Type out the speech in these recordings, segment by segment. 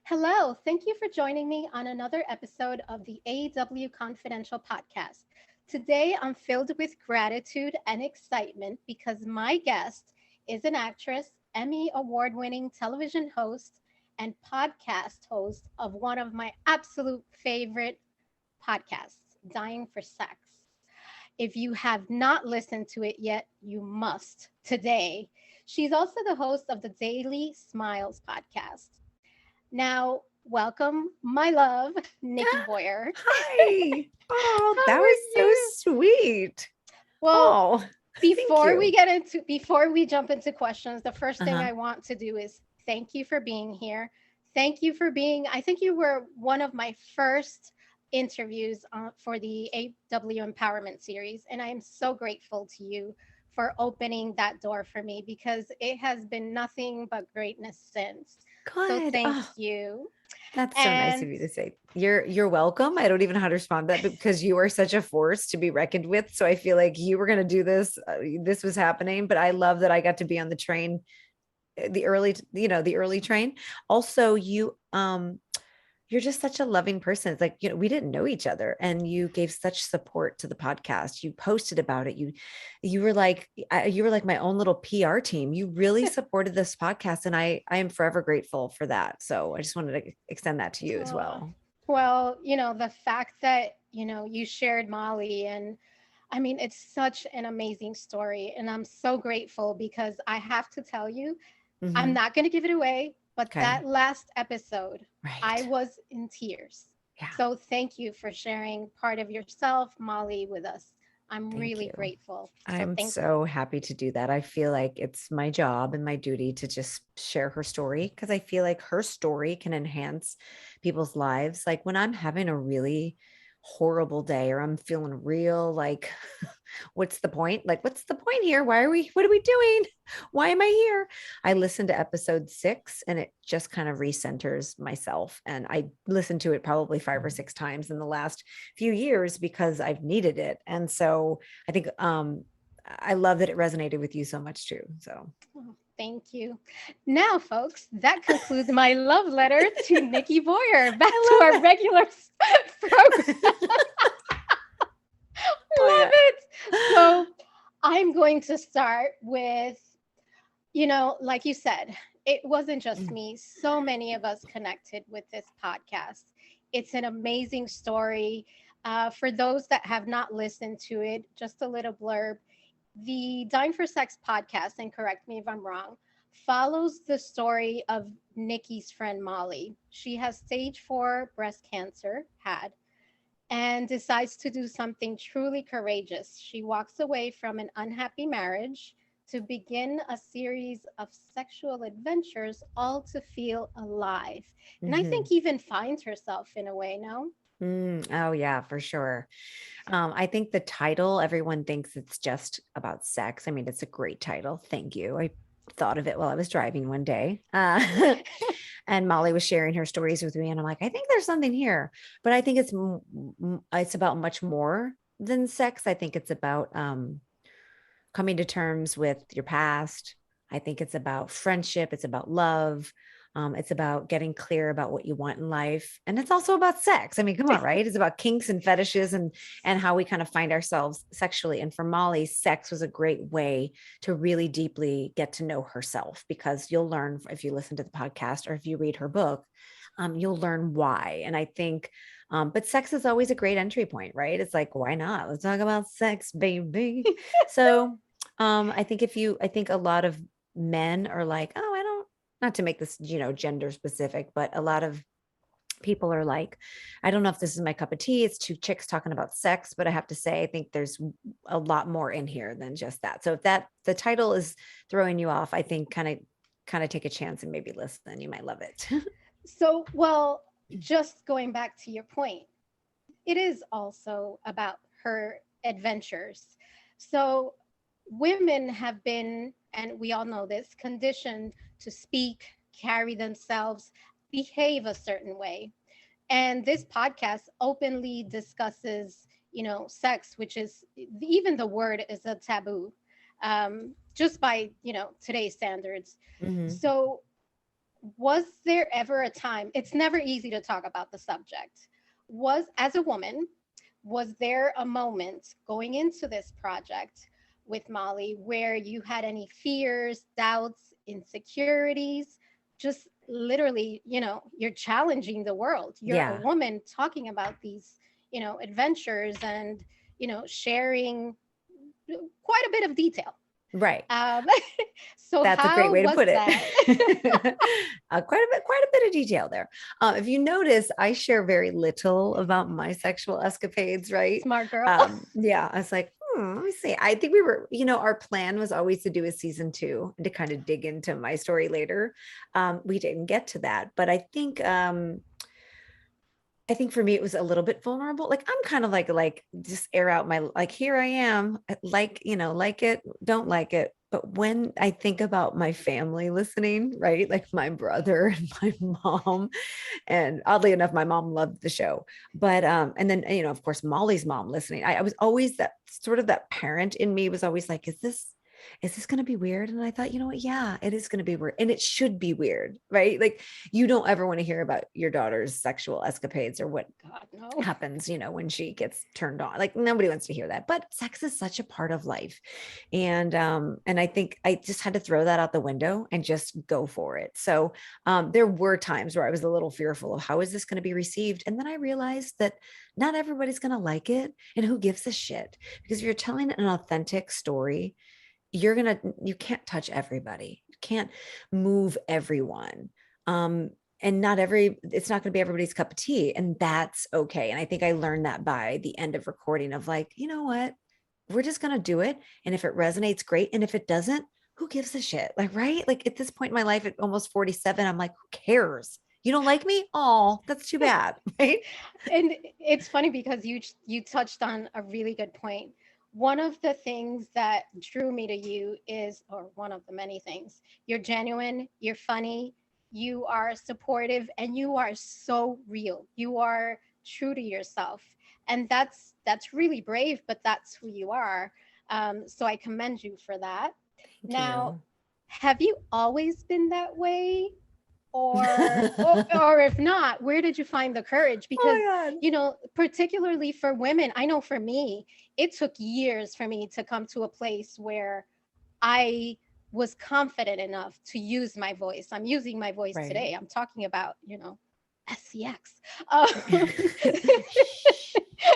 Hello, thank you for joining me on another episode of the AW Confidential podcast. Today, I'm filled with gratitude and excitement because my guest is an actress, Emmy award winning television host, and podcast host of one of my absolute favorite podcasts, Dying for Sex. If you have not listened to it yet, you must today. She's also the host of the Daily Smiles podcast. Now, welcome, my love, Nikki Boyer. Hi. Oh, How that are was so you? sweet. Well, Oh, thank before we you. get into before we jump into questions, the first thing Uh-huh. I want to do is thank you for being here. Thank you for being, I think you were one of my first interviews for the AW Empowerment series, and I am so grateful to you for opening that door for me because it has been nothing but greatness since. So Good. thank Oh, you. that's so nice And of you to say. You're welcome. I don't even know how to respond to that because you are such a force to be reckoned with. So I feel like you were going to do this. This was happening, but I love that I got to be on the train, the early train. Also, you're just such a loving person. It's like, we didn't know each other and you gave such support to the podcast. You posted about it. You were like my own little PR team. You really supported this podcast and I am forever grateful for that. So I just wanted to extend that to you as uh, well. well, the fact that, you shared Molly, and I mean, it's such an amazing story. And I'm so grateful because I have to tell you, I'm Mhm. not going to give it away, but Okay. that last episode, I Right. was in tears. Yeah. So thank you for sharing part of yourself, Molly, with us. I'm Thank really you. grateful. So I'm thank you. so happy to do that. I feel like it's my job and my duty to just share her story because I feel like her story can enhance people's lives. Like when I'm having a really horrible day or I'm feeling real like what's the point? Like what's the point here? What are we doing? Why am I here? I listened to episode 6 and it just kind of recenters myself and I listened to it probably 5 or 6 times in the last few years because I've needed it. And so I think I love that it resonated with you so much too. So Oh, thank you. Now, folks, that concludes my love letter to Nikki Boyer. Back to our I regular program. love it. Oh Love yeah. it. So, I'm going to start with, like you said, it wasn't just me. So many of us connected with this podcast. It's an amazing story. For those that have not listened to it, just a little blurb. The Dying for Sex podcast, and correct me if I'm wrong, follows the story of Nikki's friend Molly. She has stage 4 breast cancer, and decides to do something truly courageous. She walks away from an unhappy marriage to begin a series of sexual adventures, all to feel alive. And I Mhm. think even finds herself in a way, no? Oh yeah, for sure. I think the title, everyone thinks it's just about sex. I mean, it's a great title. Thank you. I thought of it while I was driving one day. And Molly was sharing her stories with me, and I'm like, I think there's something here. But I think it's about much more than sex. I think it's about coming to terms with your past. I think it's about friendship. It's about love. It's about getting clear about what you want in life, and it's also about sex. I mean, come on, right? It's about kinks and fetishes, and how we kind of find ourselves sexually. And for Molly, sex was a great way to really deeply get to know herself because you'll learn if you listen to the podcast or if you read her book, you'll learn why. And I think but sex is always a great entry point, right? It's like, why not? Let's talk about sex, baby. So I think a lot of men are like, oh, I don't, not to make this, gender specific, but a lot of people are like, I don't know if this is my cup of tea. It's two chicks talking about sex, but I have to say, I think there's a lot more in here than just that. So if the title is throwing you off, I think kind of take a chance and maybe listen. You might love it. So, well, just going back to your point, it is also about her adventures. So, women have been, and we all know this, conditioned to speak, carry themselves, behave a certain way. And this podcast openly discusses, sex, which is, even the word is a taboo, just by, today's standards. Hmm. So Was there ever a time, it's never easy to talk about the subject, was as a woman, was there a moment going into this project with Molly where you had any fears, doubts, insecurities? Just literally, you're challenging the world. You're a Yeah. woman talking about these, adventures and, sharing quite a bit of detail. Right. Um, so That's a great how way to was put it. that? Quite a bit of detail there. If you notice, I share very little about my sexual escapades, right? Smart girl. Yeah, I was like, let me see. I think we were, our plan was always to do a season 2 and to kind of dig into my story later. We didn't get to that, but I think for me it was a little bit vulnerable. Like I'm kind of like just air out my like here I am, like like it, don't like it. But when I think about my family listening, right, like my brother and my mom, and oddly enough, my mom loved the show. But and then of course Molly's mom listening. I was always that sort of that parent in me was always like, is this going to be weird? And I thought, you know what? Yeah, it is going to be weird. And it should be weird, right? Like you don't ever want to hear about your daughter's sexual escapades or what God, no. happens, when she gets turned on. Like nobody wants to hear that. But sex is such a part of life. And I think I just had to throw that out the window and just go for it. So there were times where I was a little fearful of how is this going to be received? And then I realized that not everybody's going to like it. And who gives a shit? Because if you're telling an authentic story, you can't touch everybody. You can't move everyone. And it's not going to be everybody's cup of tea, and that's okay. And I think I learned that by the end of recording of like, you know what, we're just going to do it. And if it resonates, great. And if it doesn't, who gives a shit? Like, right. Like at this point in my life at almost 47, I'm like, who cares? You don't like me? Oh, that's too bad. Right. And it's funny because you touched on a really good point. One of the things that drew me to you is, or one of the many things, you're genuine, you're funny, you are supportive, and you are so real. You are true to yourself, and that's really brave, but that's who you are. So I commend you for that. Thank Now, you. have you always been that way? Or if not, where did you find the courage? Oh Because my God. particularly for women, I know for me it took years for me to come to a place where I was confident enough to use my voice. I'm using my voice Right. today. I'm talking about SCX. um,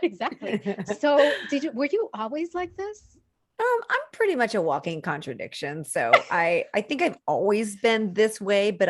exactly. So were you always like this? I'm pretty much a walking contradiction. So I think I've always been this way, but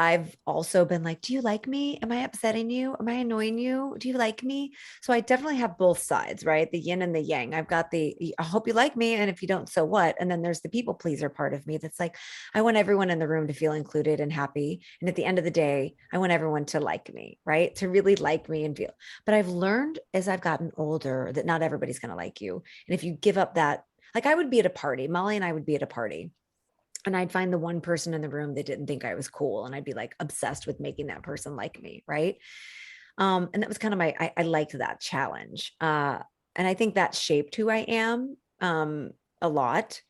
I've also been like, do you like me? Am I upsetting you? Am I annoying you? Do you like me? So I definitely have both sides, right? The yin and the yang. I've got I hope you like me. And if you don't, so what? And then there's the people pleaser part of me that's like, I want everyone in the room to feel included and happy. And at the end of the day, I want everyone to like me, right? To really like me and feel. But I've learned as I've gotten older that not everybody's going to like you. And if you give up that, like I would be at a party, Molly and I would be at a party and I'd find the one person in the room that didn't think I was cool. And I'd be like obsessed with making that person like me. Right. And that was kind of I liked that challenge. And I think that shaped who I am a lot.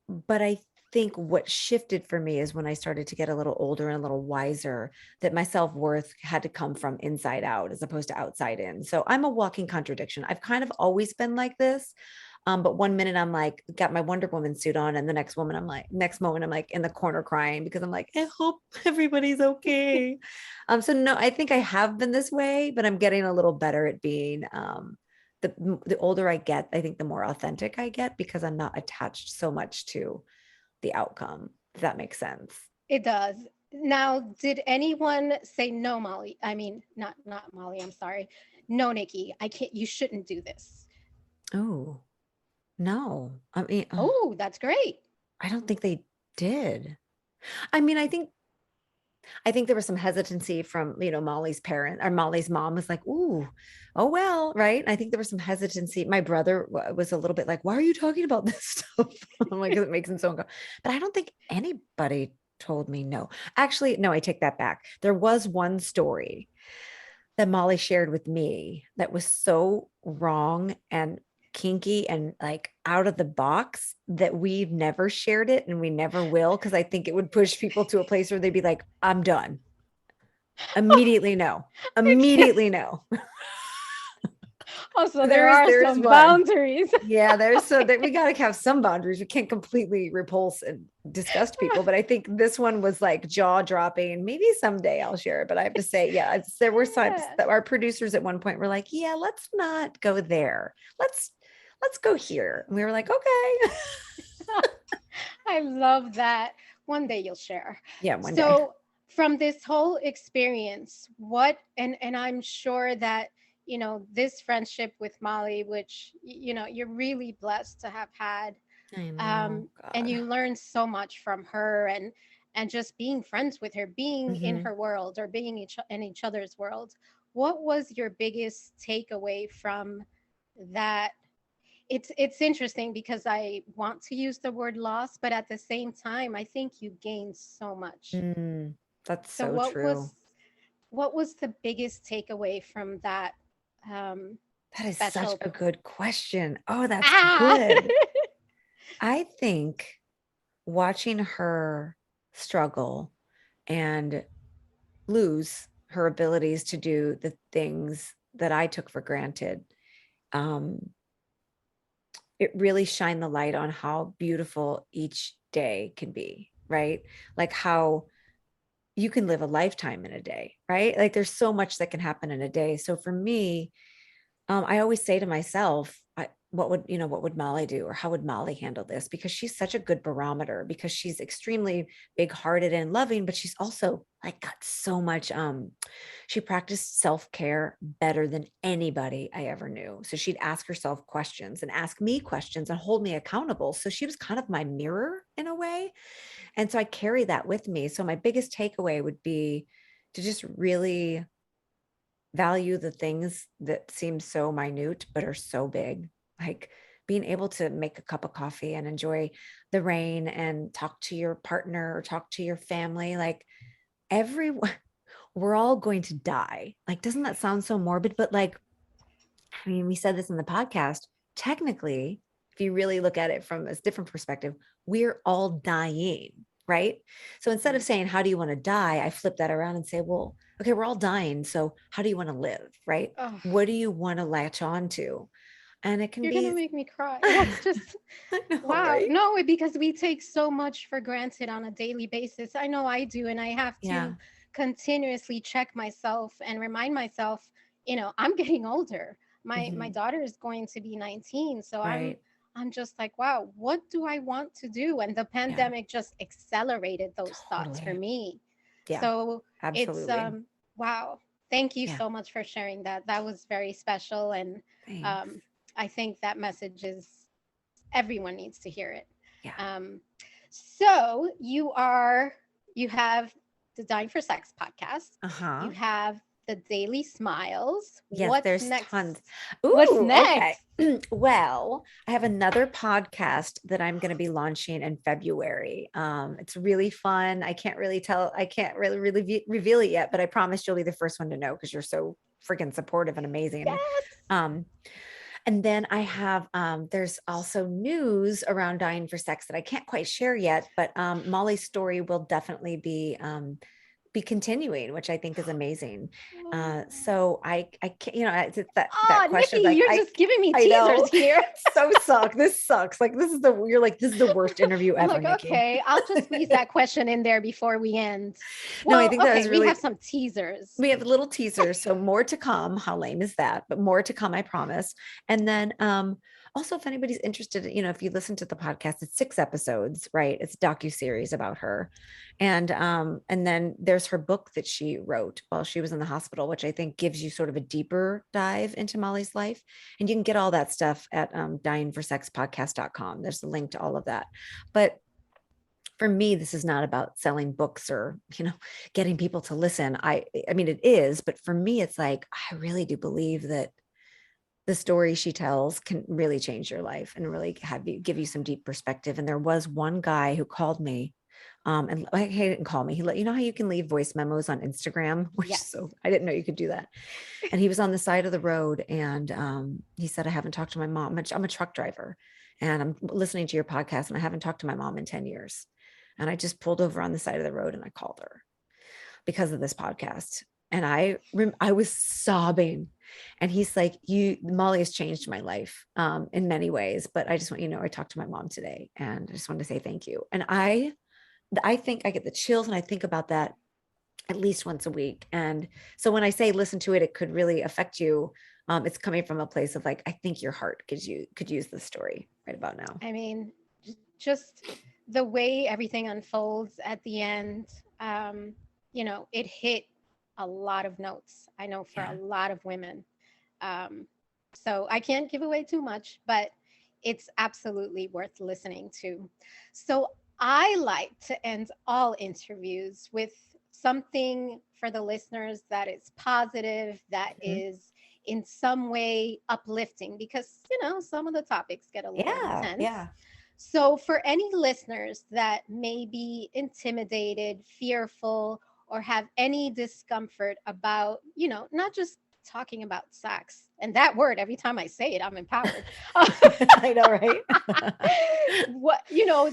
But I think what shifted for me is when I started to get a little older and a little wiser, that my self-worth had to come from inside out as opposed to outside in. So I'm a walking contradiction. I've kind of always been like this. But one minute I'm like, got my Wonder Woman suit on, and the next moment I'm like in the corner crying because I'm like, I hope everybody's okay. So no, I think I have been this way, but I'm getting a little better at being the older I get, I think the more authentic I get because I'm not attached so much to the outcome, if that makes sense. It does. Now, did anyone say no, Molly? I mean, not Molly, I'm sorry. No, Nikki, I can't, you shouldn't do this. Oh, no. I mean, Oh, that's great. I don't think they did. I mean, I think there was some hesitancy from, Molly's parent or Molly's mom was like, ooh, oh, well, right. I think there was some hesitancy. My brother was a little bit like, why are you talking about this stuff? I'm like, it makes him so uncomfortable. But I don't think anybody told me no. Actually, no, I take that back. There was one story that Molly shared with me that was so wrong. And kinky and like out of the box that we've never shared it and we never will, because I think it would push people to a place where they'd be like, I'm done. Immediately no. Okay. Immediately no. Also, there are There's some one. boundaries. Yeah, there's so that we got to have some boundaries. We can't completely repulse and disgust people, but I think this one was like jaw dropping. Maybe someday I'll share it, but I have to say, yeah, there were times Yeah. that our producers at one point were like, "Yeah, let's not go there. Let's go here." And we were like, "Okay." I love that. One day you'll share. Yeah, one day. So from this whole experience, what and I'm sure that this friendship with Molly, which you're really blessed to have had, I know, and God. you learn so much from her, and just being friends with her, being in Hmm. her world or being in each other's world. What was your biggest takeaway from that? It's interesting because I want to use the word loss, but at the same time, I think you gain so much. That's So so true. what was the biggest takeaway from that That is such special? a good question. Oh, that's Ah, good. I think watching her struggle and lose her abilities to do the things that I took for granted, um, it really shined the light on how beautiful each day can be, right? Like how you can live a lifetime in a day, right? Like there's so much that can happen in a day. So for me, I always say to myself, what would Molly do, or how would Molly handle this? Because she's such a good barometer, because she's extremely big-hearted and loving, but she's also like got so much. She practiced self-care better than anybody I ever knew. So she'd ask herself questions and ask me questions and hold me accountable. So she was kind of my mirror in a way, and so I carry that with me. So my biggest takeaway would be to just really value the things that seem so minute but are so big, like being able to make a cup of coffee and enjoy the rain and talk to your partner or talk to your family. Like everyone, we're all going to die. Like, doesn't that sound so morbid? But like, I mean, we said this in the podcast. Technically, if you really look at it from a different perspective, we're all dying, right? So instead of saying, how do you want to die? I flip that around and say, well, okay, we're all dying. So how do you want to live, right? oh, What do you want to latch on to? And it can you're gonna be, make me cry. That's I just know, wow. right? No, because we take so much for granted on a daily basis. I know I do, and I have Yeah. to continuously check myself and remind myself, I'm getting older. My Hmm. daughter is going to be 19, so Right. I'm just like, wow, what do I want to do? And the Yeah. pandemic just accelerated those thoughts for Totally. me. Yeah. So it's Absolutely. wow. Thank you Yeah. so much for sharing that. That was very special, and Thanks. um, I think that message is everyone needs to hear it. Yeah. Um, so you have the Dying for Sex podcast. Uh-huh. You have the Daily Smiles. Yes, What's there's next? tons. What's Ooh, okay. next? Well, I have another podcast that I'm going to be launching in February. It's really fun. I can't really reveal it yet, but I promise you'll be the first one to know because you're so freaking supportive and amazing. Yes. Um, and then I have there's also news around Dying for Sex that I can't quite share yet, but Molly's story will definitely be continuing, which I think is amazing. So I can't, it's that Oh, question, Nikki, like you're just giving me I know teasers here. so suck. This sucks. Like you're like, this is the worst interview I'm ever, like, Nikki. okay, I'll just squeeze that question in there before we end. No, I Well, think that okay, was we have really, some teasers. we have little teasers, so more to come. How lame is that? But more to come, I promise. And then also, if anybody's interested, if you listen to the podcast, it's 6 episodes, right? It's a docuseries about her. And then there's her book that she wrote while she was in the hospital, which I think gives you sort of a deeper dive into Molly's life. And you can get all that stuff at dyingforsexpodcast.com. There's a link to all of that. But for me, this is not about selling books or getting people to listen. I mean, it is, but for me, it's like I really do believe that the story she tells can really change your life and really give you some deep perspective. And there was one guy who called me And like, he didn't call me. You know how you can leave voice memos on Instagram, which is Yes. so, I didn't know you could do that. And he was on the side of the road, and he said, I haven't talked to my mom. I'm a truck driver, and I'm listening to your podcast, and I haven't talked to my mom in 10 years. And I just pulled over on the side of the road and I called her because of this podcast. And I was sobbing, and he's like, Molly has changed my life in many ways, but I just want you to know, I talked to my mom today, and I just wanted to say thank you. And I think I get the chills, and I think about that at least once a week. And so when I say listen to it, it could really affect you. It's coming from a place of like, I think your heart could use this story right about now. I mean, just the way everything unfolds at the end, it hit a lot of notes. I know for a lot of women. So I can't give away too much, but it's absolutely worth listening to. So I like to end all interviews with something for the listeners that is positive, that is in some way uplifting, because, some of the topics get a little intense. Yeah. So, for any listeners that may be intimidated, fearful, or have any discomfort about, not just talking about sex, and that word, every time I say it, I'm empowered. I know, right?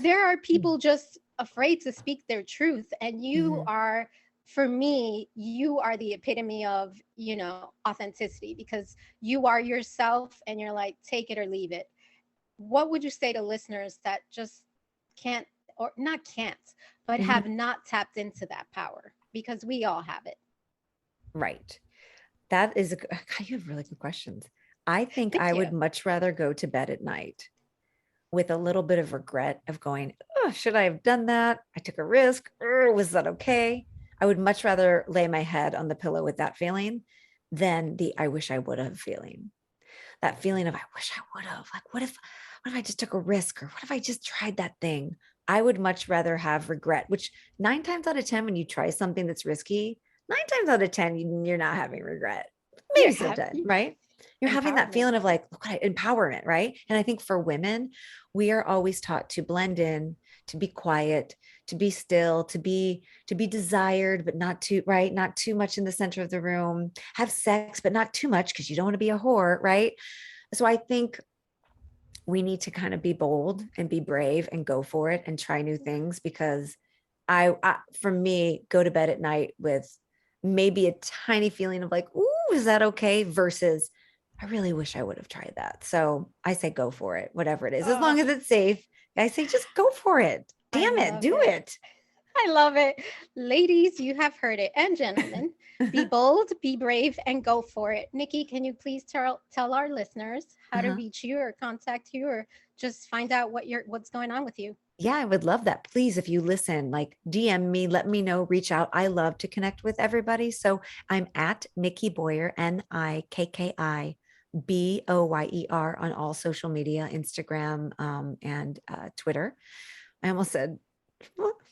There are people just afraid to speak their truth, and you are, for me, you are the epitome of, authenticity, because you are yourself and you're like, take it or leave it. What would you say to listeners that just can't, or not can't, but have not tapped into that power? Because we all have it. Right. That is, you have really good questions. I think I would much rather go to bed at night with a little bit of regret of going, oh, should I have done that? I took a risk. Was that okay? I would much rather lay my head on the pillow with that feeling than the I wish I would have feeling. That feeling of I wish I would have. Like, what if I just took a risk, or what if I just tried that thing? I would much rather have regret, which 9 times out of 10, when you try something that's risky, 9 times out of 10, you're not having regret. Maybe sometimes, right? You're having that feeling of like, look, empowerment, right? And I think for women, we are always taught to blend in, to be quiet, to be still, to be desired, but not too, right? Not too much in the center of the room. Have sex, but not too much, because you don't want to be a whore, right? So I think we need to kind of be bold and be brave and go for it and try new things, because I for me, go to bed at night with maybe a tiny feeling of like, ooh, is that okay? Versus, I really wish I would have tried that. So I say, go for it, whatever it is, as long as it's safe. I say, just go for it. Damn it, do it. I love it. Ladies, you have heard it. And gentlemen, be bold, be brave, and go for it. Nikki, can you please tell our listeners how to reach you or contact you, or just find out what's going on with you? Yeah, I would love that. Please, if you listen, like DM me, let me know, reach out. I love to connect with everybody. So I'm at Nikki Boyer, NIKKI BOYER on all social media, Instagram, and Twitter. I almost said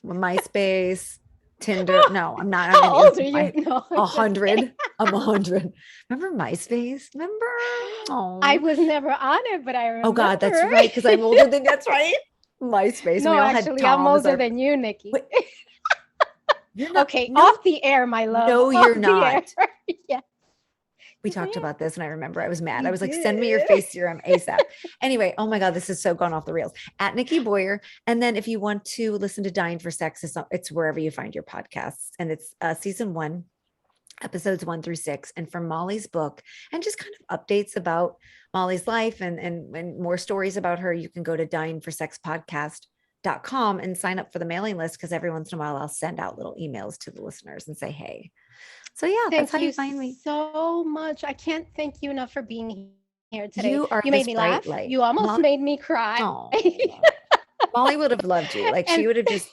MySpace, Tinder. No, I'm not. How old are you? No, 100. I'm 100. Remember MySpace? Remember? Oh. I was never on it, but I remember. Oh God, that's right. Because I'm older than that's right. MySpace. No, actually, I'm older than you, Nikki. You're not, okay, no, off the air, my love. No, you're not. Yeah. We talked about this, and I remember I was mad. I was like, send me your face serum ASAP. Anyway, oh my God, this is so gone off the rails. At Nikki Boyer. And then if you want to listen to Dying for Sex, it's wherever you find your podcasts. And it's season 1, episodes 1 through 6. And for Molly's book, and just kind of updates about Molly's life and more stories about her, you can go to dyingforsexpodcast.com and sign up for the mailing list, because every once in a while I'll send out little emails to the listeners and say, hey. So yeah, that's how you find me. So much. I can't thank you enough for being here today. You made me laugh. Light. You almost made me cry. Molly would have loved you. Like, she would have just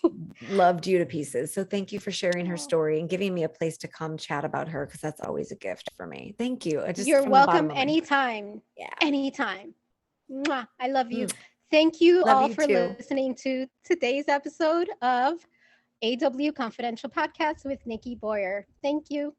loved you to pieces. So thank you for sharing her story and giving me a place to come chat about her, because that's always a gift for me. Thank you. You're welcome anytime. Yeah. Anytime. Mwah. I love you. Thank you all for listening to today's episode of AW Confidential Podcast with Nikki Boyer. Thank you.